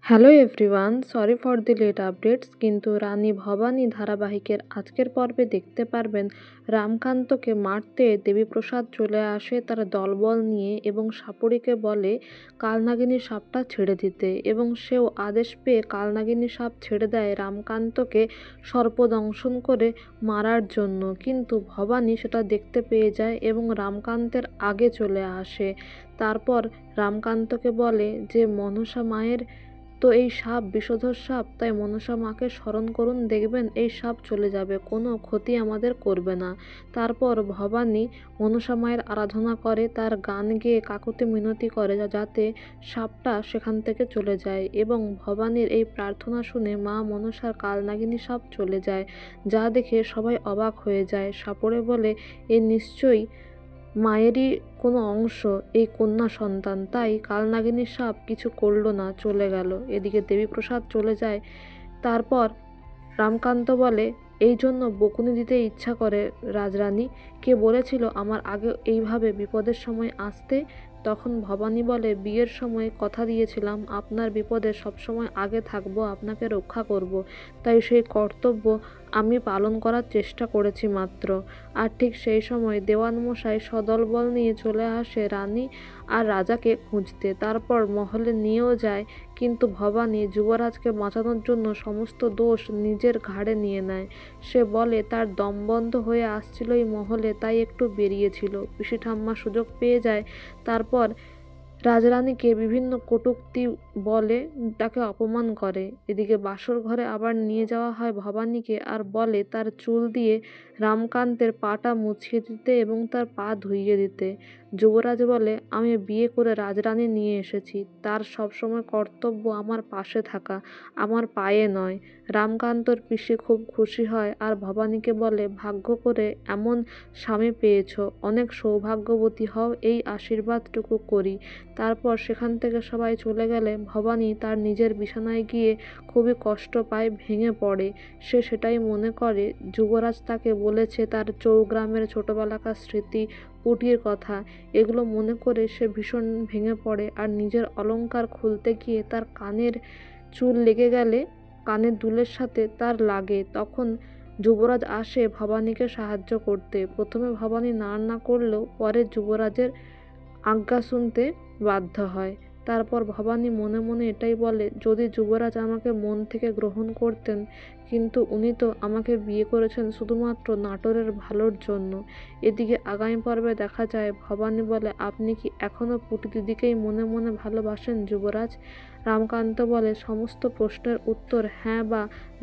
Hello everyone, sorry for the late updates. কিন্তু রানী ভবানী ধারাবাহিকের আজকের পর্বে দেখতে পারবেন রামকান্তকে মারতে দেবীপ্রসাদ চলে আসে তার দলবল নিয়ে এবং সাপুড়িকে বলে কালনাগিনী সাপটা ছেড়ে দিতে, এবং সেও আদেশ পেয়ে কালনাগিনী সাপ ছেড়ে দেয় রামকান্তকে সর্পদংশন করে মারার জন্য। কিন্তু ভবানী সেটা দেখতে পেয়ে যায় এবং রামকান্তের আগে চলে আসে। তারপর রামকান্তকে বলে যে মনসা মায়ের তো এই সাপ বিষধর সাপ, তাই মনসা মাকে স্মরণ করুন, দেখবেন এই সাপ চলে যাবে, কোনো ক্ষতি আমাদের করবে না। তারপর ভবানী মনসা মায়ের আরাধনা করে, তার গান গেয়ে কাকুতি মিনতি করে যাতে সাপটা সেখান থেকে চলে যায়, এবং ভবানীর এই প্রার্থনা শুনে মা মনসার কালনাগিনী সাপ চলে যায়, যা দেখে সবাই অবাক হয়ে যায়। সাপুড়ে বলে এ নিশ্চয়ই মায়েরই কোনো অংশ, এই কন্যা সন্তান, তাই কালনাগিনী সাপ কিছু করল না, চলে গেল। এদিকে দেবীপ্রসাদ চলে যায়। তারপর রামকান্ত বলে এই জন্য বকুনি দিতে ইচ্ছা করে রাজরানী, কে বলেছিল আমার আগে এইভাবে বিপদের সময় আসতে? তখন ভবানী বলে বিয়ের সময় কথা দিয়েছিলাম আপনার বিপদে সবসময় আগে থাকবো, আপনাকে রক্ষা করব, তাই সেই কর্তব্য আমি পালন করার চেষ্টা করেছি মাত্র। আর ঠিক সেই সময় দেওয়ানমশাই সদলবল নিয়ে চলে আসে রানী আর রাজাকে খুঁজতে, তারপর মহলে নিয়েও যায়। কিন্তু ভবানী যুবরাজকে বাঁচানোর জন্য সমস্ত দোষ নিজের ঘাড়ে নিয়ে নেয়। সে বলে তার দম বন্ধ হয়ে আসছিল এই মহলে, তাই একটু বেরিয়েছিল। পিসি ঠাম্মা সুযোগ পেয়ে যায়। তারপর রাজরানীকে বিভিন্ন কটূক্তি বলে, তাকে অপমান করে। এদিকে বাসর ঘরে আবার নিয়ে যাওয়া হয় ভবানীকে, আর বলে তার চুল দিয়ে রামকান্তের পাটা মুছিয়ে দিতে এবং তার পা ধুইয়ে দিতে। যুবরাজ বলে আমি বিয়ে করে রাজরানী নিয়ে এসেছি, তার সবসময় কর্তব্য আমার পাশে থাকা, আমার পায়ে নয়। রামকান্তর পিসি খুব খুশি হয় আর ভবানীকে বলে ভাগ্য করে এমন স্বামী পেয়েছ, অনেক সৌভাগ্যবতী হও, এই আশীর্বাদটুকু করি। তারপর সেখান থেকে সবাই চলে গেলে ভবানী তার নিজের বিছানায় গিয়ে খুবই কষ্ট পায়, ভেঙে পড়ে। সে সেটাই মনে করে যুবরাজ তাকে বলেছে তার চৌগ্রামের ছোটবেলাকার স্মৃতি, পুটির কথা, এগুলো মনে করে সে ভীষণ ভেঙে পড়ে। আর নিজের অলংকার খুলতে গিয়ে তার কানের চুল লেগে গেলে কানের দুলের সাথে তার লাগে। তখন যুবরাজ আসে ভবানীকে সাহায্য করতে। প্রথমে ভবানী না করলেও পরে যুবরাজের আজ্ঞা শুনতে বাধ্য হয়। তারপর ভবানী মনে মনে এটাই বলে যদি যুবরাজ আমাকে মন থেকে গ্রহণ করতেন, কিন্তু উনি তো আমাকে বিয়ে করেছেন শুধুমাত্র নাটোরের ভালোর জন্য। এদিকে আগামী পর্বে দেখা যায় ভবানী বলে আপনি কি এখনও পুটি দিদিকেই মনে মনে ভালোবাসেন যুবরাজ? রামকান্ত বলে সমস্ত প্রশ্নের উত্তর হ্যাঁ বা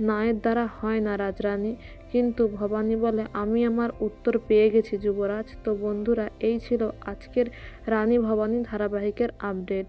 না এর দ্বারা হয় না রাজরানী। কিন্তু ভবানী বলে আমি আমার উত্তর পেয়ে গেছি যুবরাজ। তো বন্ধুরা, এই ছিল আজকের রানী ভবানী ধারাবাহিকের আপডেট।